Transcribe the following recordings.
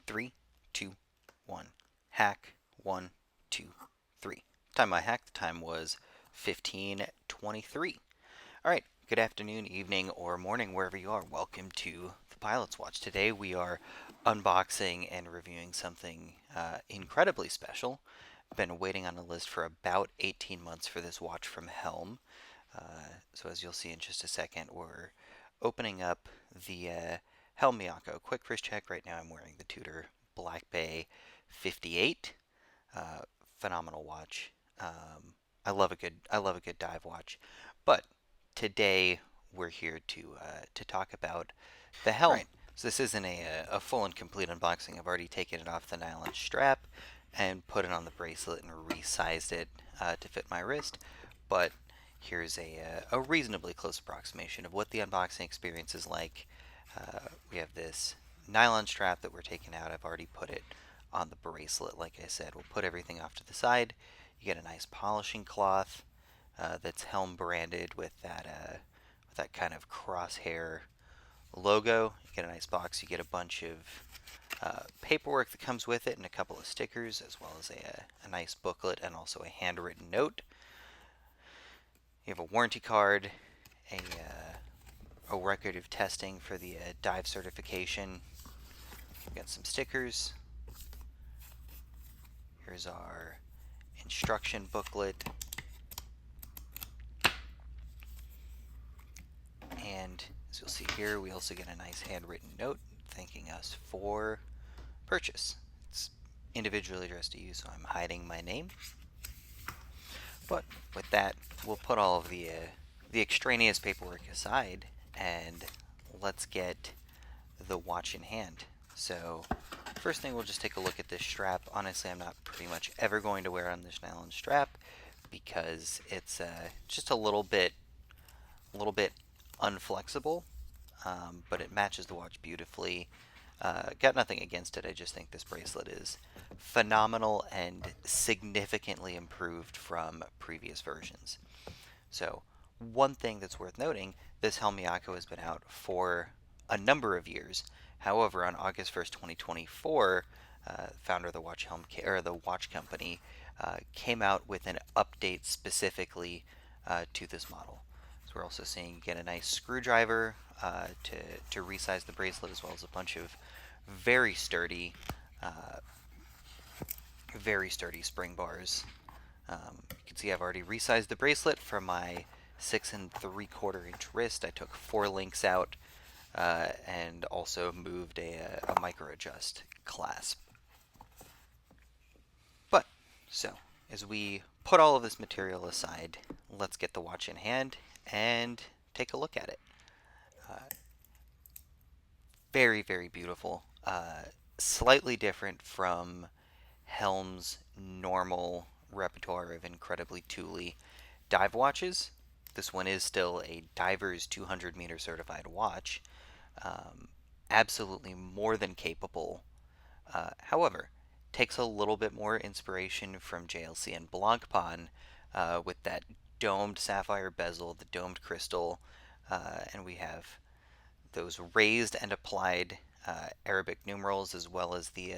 Three, two, one. Hack. One, two, three. Time I hacked, the time was 15:23. All right, good afternoon, evening, or morning, wherever you are. Welcome to the Pilot's Watch. Today we are unboxing and reviewing something incredibly special. Been waiting on the list for about 18 months for this watch from Helm. So as you'll see in just a second, we're opening up the Helm Miyako. Quick wrist check. Right now I'm wearing the Tudor Black Bay 58. Uh, Phenomenal watch. I love a good dive watch. But today we're here to talk about the Helm. Right. So this isn't a full and complete unboxing. I've already taken it off the nylon strap and put it on the bracelet and resized it to fit my wrist. But here's a reasonably close approximation of what the unboxing experience is like. We have this nylon strap that we're taking out. I've already put it on the bracelet. Like I said, we'll put everything off to the side. You get a nice polishing cloth that's Helm branded with that kind of crosshair logo. You get a nice box. You get a bunch of paperwork that comes with it and a couple of stickers, as well as a nice booklet and also a handwritten note. You have a warranty card, a record of testing for the dive certification. We've got some stickers. Here's our instruction booklet. And as you'll see here, we also get a nice handwritten note thanking us for purchase. It's individually addressed to you, so I'm hiding my name. But with that, we'll put all of the extraneous paperwork aside and let's get the watch in hand. So first thing, we'll just take a look at this strap. Honestly, I'm not pretty much ever going to wear on this nylon strap because it's just a little bit unflexible, but it matches the watch beautifully. Got nothing against it. I just think this bracelet is phenomenal and significantly improved from previous versions. So one thing that's worth noting, this Helm Miyako has been out for a number of years. However, on August 1st, 2024, founder of the the watch company came out with an update specifically to this model. So we're also seeing you get a nice screwdriver to resize the bracelet, as well as a bunch of very sturdy spring bars. You can see I've already resized the bracelet for my 6 3/4 inch wrist. I took 4 links out and also moved a micro adjust clasp. But so as we put all of this material aside, let's get the watch in hand and take a look at it. Very, very beautiful. Slightly different from Helm's normal repertoire of incredibly tooly dive watches. This one is still a diver's 200-meter certified watch. Absolutely more than capable. However, takes a little bit more inspiration from JLC and Blancpain with that domed sapphire bezel, the domed crystal, and we have those raised and applied Arabic numerals, as well as the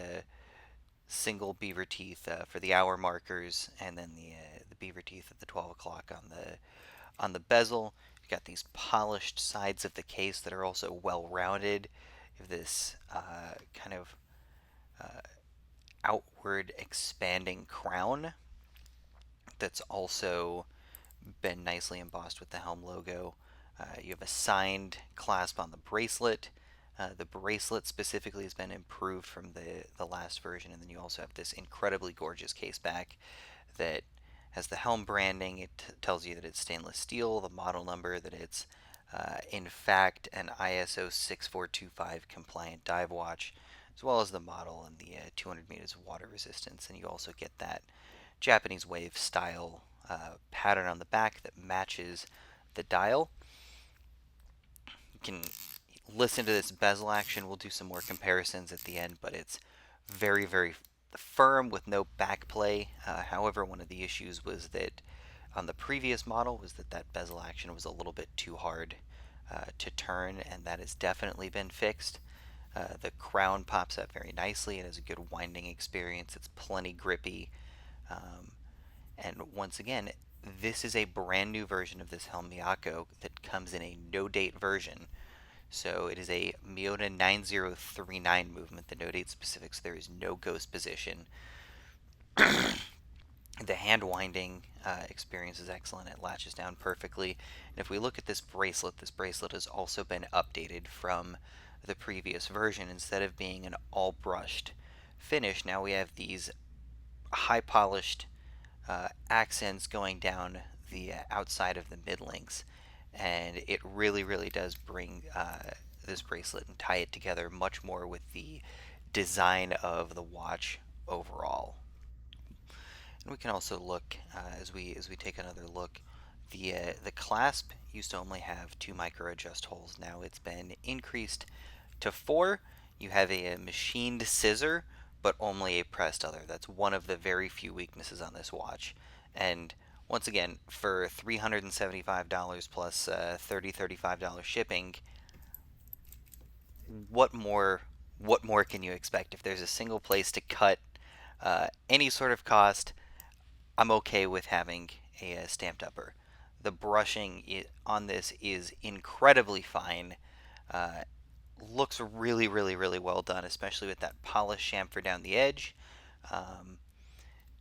single beaver teeth for the hour markers, and then the beaver teeth at the 12 o'clock on the bezel. You've got these polished sides of the case that are also well rounded. You have this kind of outward expanding crown that's also been nicely embossed with the Helm logo. You have a signed clasp on the bracelet. The bracelet specifically has been improved from the last version, and then you also have this incredibly gorgeous case back that has the Helm branding. It tells you that it's stainless steel, the model number, that it's in fact an ISO 6425 compliant dive watch, as well as the model and the 200 meters of water resistance. And you also get that Japanese wave style pattern on the back that matches the dial. You can listen to this bezel action. We'll do some more comparisons at the end, but it's very, very firm with no back play. However, one of the issues was that on the previous model was that bezel action was a little bit too hard to turn, and that has definitely been fixed. The crown pops up very nicely. It has a good winding experience. It's plenty grippy. Um, and once again, this is a brand new version of this Helm Miyako that comes in a no date version. So it is a Miyota 9039 movement, the no date specific, so there is no ghost position. The hand winding experience is excellent. It latches down perfectly. And if we look at this bracelet has also been updated from the previous version. Instead of being an all brushed finish, now we have these high polished accents going down the outside of the mid links. And it really, really does bring this bracelet and tie it together much more with the design of the watch overall. And we can also look as we take another look. The clasp used to only have two micro adjust holes. Now it's been increased to four. You have a machined scissor, but only a pressed other. That's one of the very few weaknesses on this watch. And once again, for $375 plus $35 shipping, what more? What more can you expect? If there's a single place to cut any sort of cost, I'm okay with having a stamped upper. The brushing on this is incredibly fine. Uh, Looks really, really, really well done, especially with that polished chamfer down the edge. Um,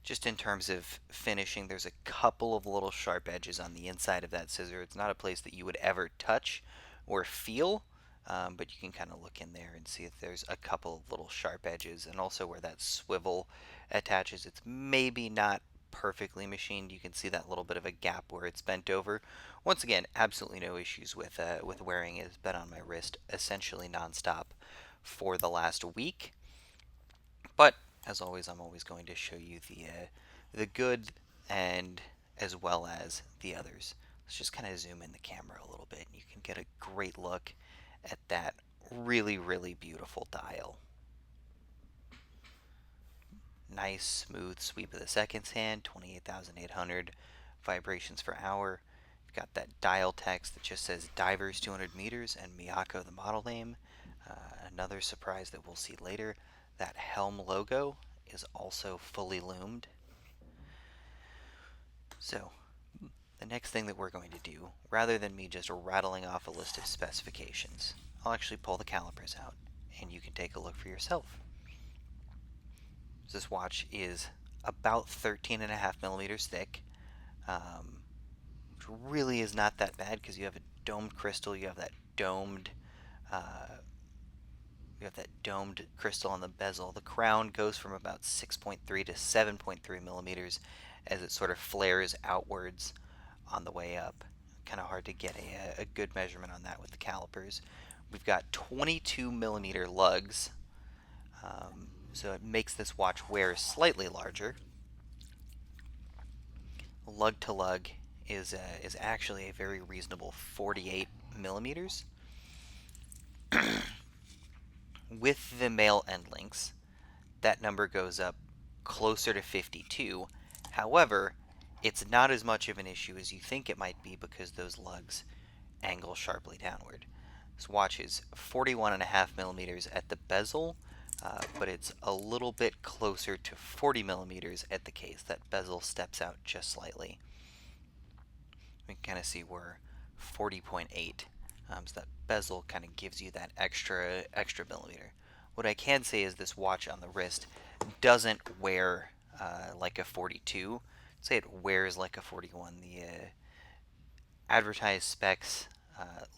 just in terms of finishing, there's a couple of little sharp edges on the inside of that scissor. It's not a place that you would ever touch or feel, but you can kind of look in there and see if there's a couple of little sharp edges, and also where that swivel attaches. It's maybe not perfectly machined. You can see that little bit of a gap where it's bent over. Once again, absolutely no issues with wearing it. It's been on my wrist essentially nonstop for the last week. But as always, I'm always going to show you the good and as well as the others. Let's just kind of zoom in the camera a little bit, and you can get a great look at that really, really beautiful dial. Nice, smooth sweep of the seconds hand, 28,800 vibrations per hour. You've got that dial text that just says Divers 200 meters and Miyako the model name. Another surprise that we'll see later, that Helm logo is also fully loomed. So, the next thing that we're going to do, rather than me just rattling off a list of specifications, I'll actually pull the calipers out and you can take a look for yourself. This watch is about 13.5 millimeters thick, which really is not that bad because you have a domed crystal, you have that domed crystal on the bezel. The crown goes from about 6.3 to 7.3 millimeters as it sort of flares outwards on the way up. Kind of hard to get a good measurement on that with the calipers. We've got 22 millimeter lugs, so it makes this watch wear slightly larger. Lug to lug is actually a very reasonable 48 millimeters. With the male end links, that number goes up closer to 52. However, it's not as much of an issue as you think it might be because those lugs angle sharply downward. This watch is 41.5 millimeters at the bezel, but it's a little bit closer to 40 millimeters at the case. That bezel steps out just slightly. We can kind of see we're 40.8. So that bezel kind of gives you that extra millimeter. What I can say is this watch on the wrist doesn't wear like a 42. I'd say it wears like a 41. The advertised specs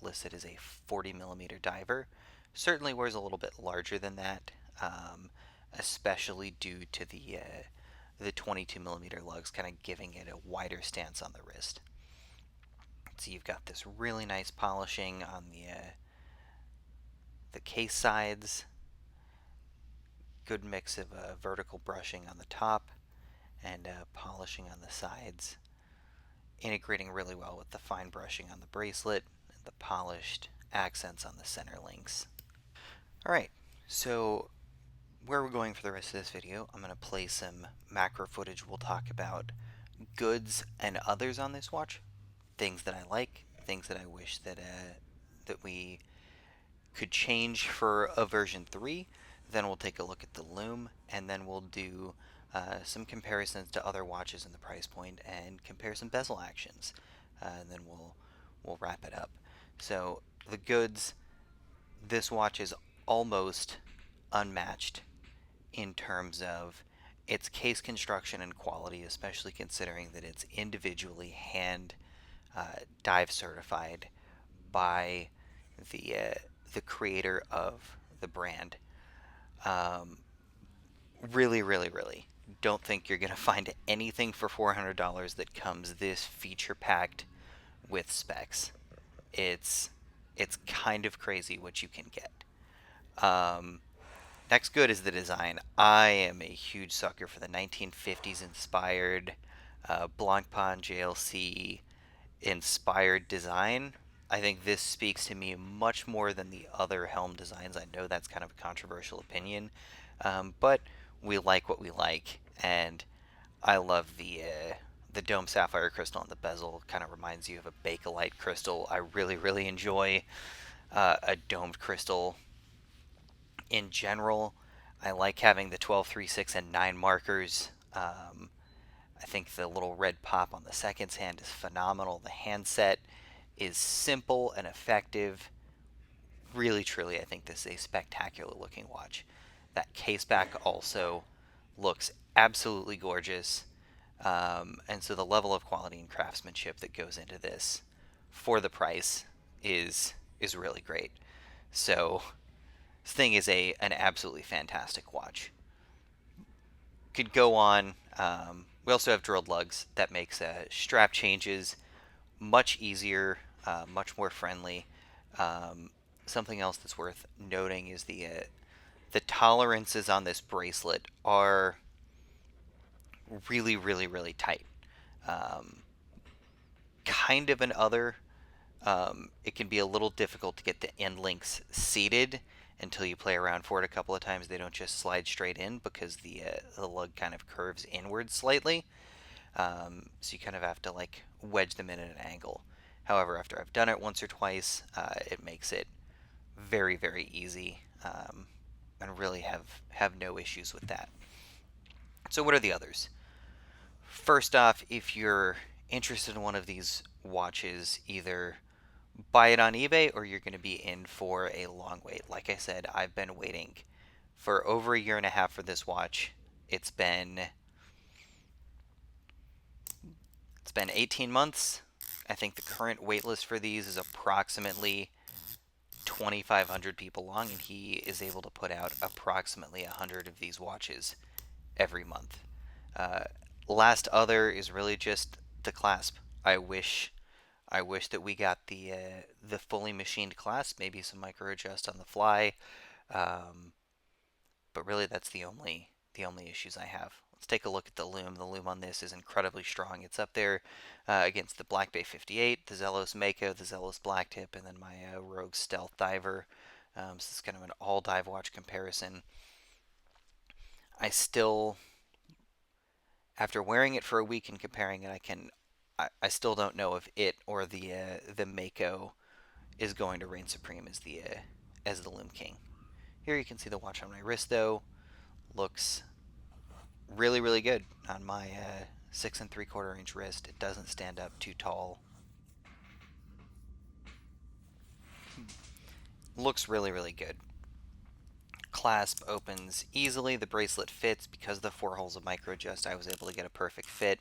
listed as a 40 millimeter diver. Certainly wears a little bit larger than that, especially due to the 22 millimeter lugs kind of giving it a wider stance on the wrist. So you've got this really nice polishing on the case sides, good mix of vertical brushing on the top and polishing on the sides, integrating really well with the fine brushing on the bracelet and the polished accents on the center links. Alright, so where we're going for the rest of this video, I'm going to play some macro footage. We'll talk about goods and others on this watch, things that I like, things that I wish that we could change for a version 3. Then we'll take a look at the Lume, and then we'll do some comparisons to other watches in the price point and compare some bezel actions. And then we'll wrap it up. So the goods, this watch is almost unmatched in terms of its case construction and quality, especially considering that it's individually hand dive certified by the uh, the creator of the brand. Um, really, really, really don't think you're gonna find anything for $400 that comes this feature packed with specs. It's it's kind of crazy what you can get. Um, Next good is the design. I am a huge sucker for the 1950s inspired Blancpain JLC inspired design. I think this speaks to me much more than the other Helm designs. I know that's kind of a controversial opinion, but we like what we like, and I love the dome sapphire crystal on the bezel. Kind of reminds you of a Bakelite crystal. I really, really enjoy a domed crystal in general. I like having the 12, 3, 6, and 9 markers. I think the little red pop on the seconds hand is phenomenal. The handset is simple and effective. Really, truly, I think this is a spectacular looking watch. That case back also looks absolutely gorgeous. And so the level of quality and craftsmanship that goes into this for the price is really great. So this thing is an absolutely fantastic watch. Could go on. We also have drilled lugs that makes strap changes much easier, much more friendly. Um, Something else that's worth noting is the tolerances on this bracelet are really, really, really tight. Um, Kind of an other. It can be a little difficult to get the end links seated until you play around for it a couple of times. They don't just slide straight in because the lug kind of curves inward slightly. So you kind of have to like wedge them in at an angle. However, after I've done it once or twice, it makes it very, very easy, and really have no issues with that. So what are the others? First off, if you're interested in one of these watches, either buy it on eBay or you're going to be in for a long wait. Like I said, I've been waiting for over a year and a half for this watch. It's been 18 months. I think the current wait list for these is approximately 2,500 people long, and he is able to put out approximately 100 of these watches every month. Uh, Last other is really just the clasp. I wish that we got the fully machined clasp, maybe some micro adjust on the fly, um, but really that's the only issues I have. Let's take a look at the loom. The loom on this is incredibly strong. It's up there against the Black Bay 58, the Zelos Mako, the Zelos Blacktip, and then my Rogue Stealth Diver. So this is kind of an all dive watch comparison. I still, after wearing it for a week and comparing it, I still don't know if it or the Mako is going to reign supreme as the Loom King. Here you can see the watch on my wrist though. Looks really, really good on my 6 3/4 inch wrist. It doesn't stand up too tall. Looks really, really good. Clasp opens easily. The bracelet fits because of the 4 holes of micro adjust. I was able to get a perfect fit.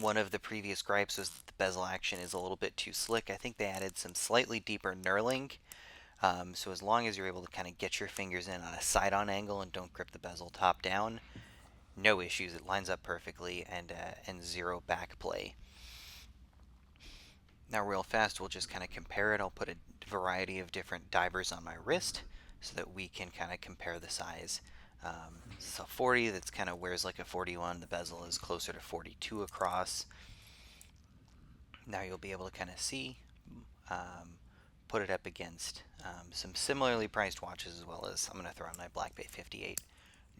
One of the previous gripes was that the bezel action is a little bit too slick. I think they added some slightly deeper knurling. So as long as you're able to kind of get your fingers in on a side-on angle and don't grip the bezel top down, no issues. It lines up perfectly and zero back play. Now real fast, we'll just kind of compare it. I'll put a variety of different divers on my wrist so that we can kind of compare the size. This is a 40 that's kind of wears like a 41. The bezel is closer to 42 across. Now you'll be able to kind of see, put it up against some similarly priced watches, as well as I'm going to throw on my Black Bay 58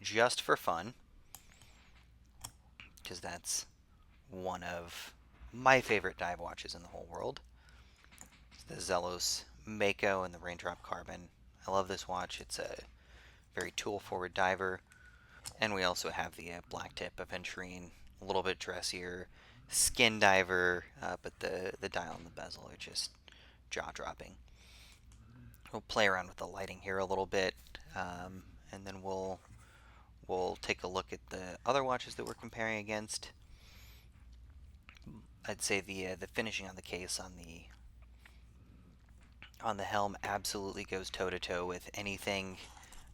just for fun, because that's one of my favorite dive watches in the whole world. It's the Zelos Mako and the Raindrop Carbon. I love this watch. It's a very tool-forward diver. And we also have the black tip aventurine, a little bit dressier, skin diver, but the dial and the bezel are just jaw-dropping. We'll play around with the lighting here a little bit, and then we'll take a look at the other watches that we're comparing against. I'd say the finishing on the case on the Helm absolutely goes toe to toe with anything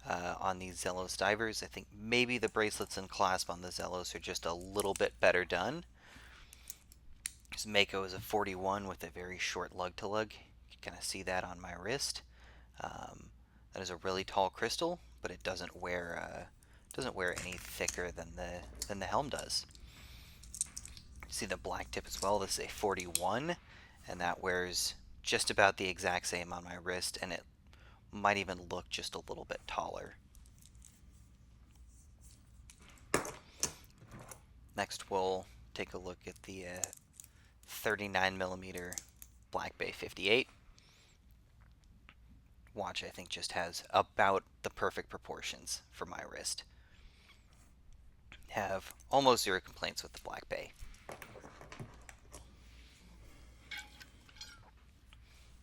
on these Zelos divers. I think maybe the bracelets and clasp on the Zelos are just a little bit better done. This Mako is a 41 with a very short lug to lug. You can kind of see that on my wrist. That is a really tall crystal, but it doesn't wear any thicker than the Helm does. You see the black tip as well. This is a 41, and that wears just about the exact same on my wrist, and it might even look just a little bit taller. Next, we'll take a look at the 39mm Black Bay 58. Watch, I think, just has about the perfect proportions for my wrist. Have almost zero complaints with the Black Bay.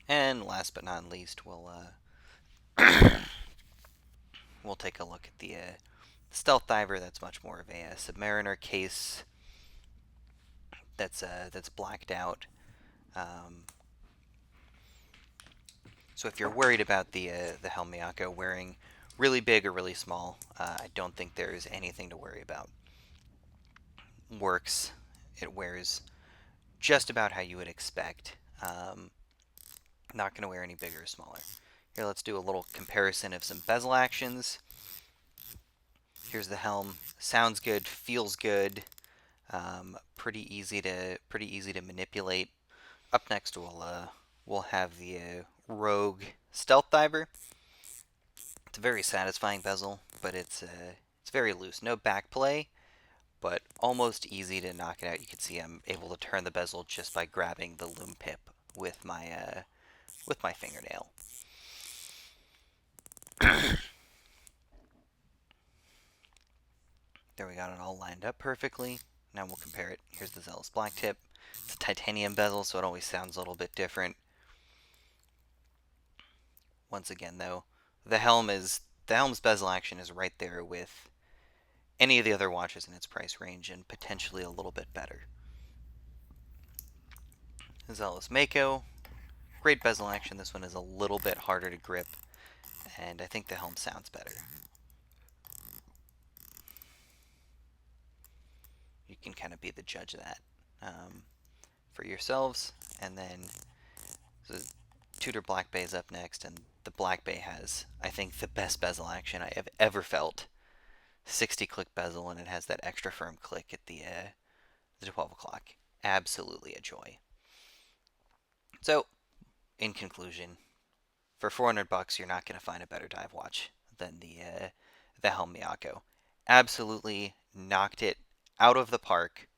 And last but not least, we'll take a look at the Stealth Diver. That's much more of a Submariner case. That's blacked out. So if you're worried about the Helm Miyako wearing really big or really small, I don't think there's anything to worry about. Works. It wears just about how you would expect. Not going to wear any bigger or smaller. Here, let's do a little comparison of some bezel actions. Here's the Helm. Sounds good, feels good. Pretty easy to manipulate. Up next, we'll have the Rogue Stealth Diver. It's a very satisfying bezel, but it's very loose. No back play, but almost easy to knock it out. You can see I'm able to turn the bezel just by grabbing the loom pip with my fingernail. There, we got it all lined up perfectly. Now we'll compare it. Here's the Zealous Black Tip. It's a titanium bezel, so it always sounds a little bit different. Once again, though, the Helm's bezel action is right there with any of the other watches in its price range, and potentially a little bit better. Zealous Mako, great bezel action. This one is a little bit harder to grip, and I think the Helm sounds better. You can kind of be the judge of that for yourselves. And then the Tudor Black Bay is up next, and the Black Bay has, I think, the best bezel action I have ever felt. 60 click bezel, and it has that extra firm click at the 12 o'clock. Absolutely a joy. So, in conclusion, for $400, you're not going to find a better dive watch than the Helm Miyako. Absolutely knocked it out of the park.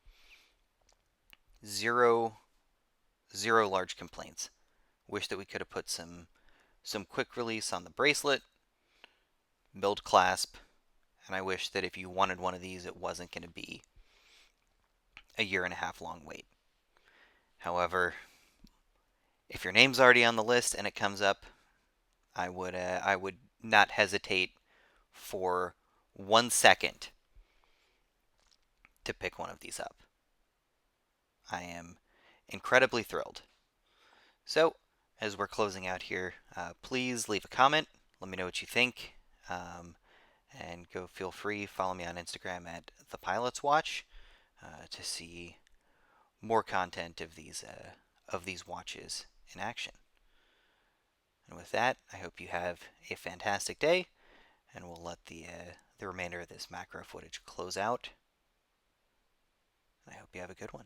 Zero large complaints. Wish that we could have put some quick release on the bracelet, milled clasp, and I wish that if you wanted one of these, it wasn't going to be a 1.5 year long wait. However, if your name's already on the list and it comes up, I would not hesitate for 1 second to pick one of these up. I am incredibly thrilled. So, as we're closing out here, please leave a comment. Let me know what you think. And feel free, follow me on Instagram at The Pilot's Watch to see more content of these watches in action. And with that, I hope you have a fantastic day, and we'll let the remainder of this macro footage close out. I hope you have a good one.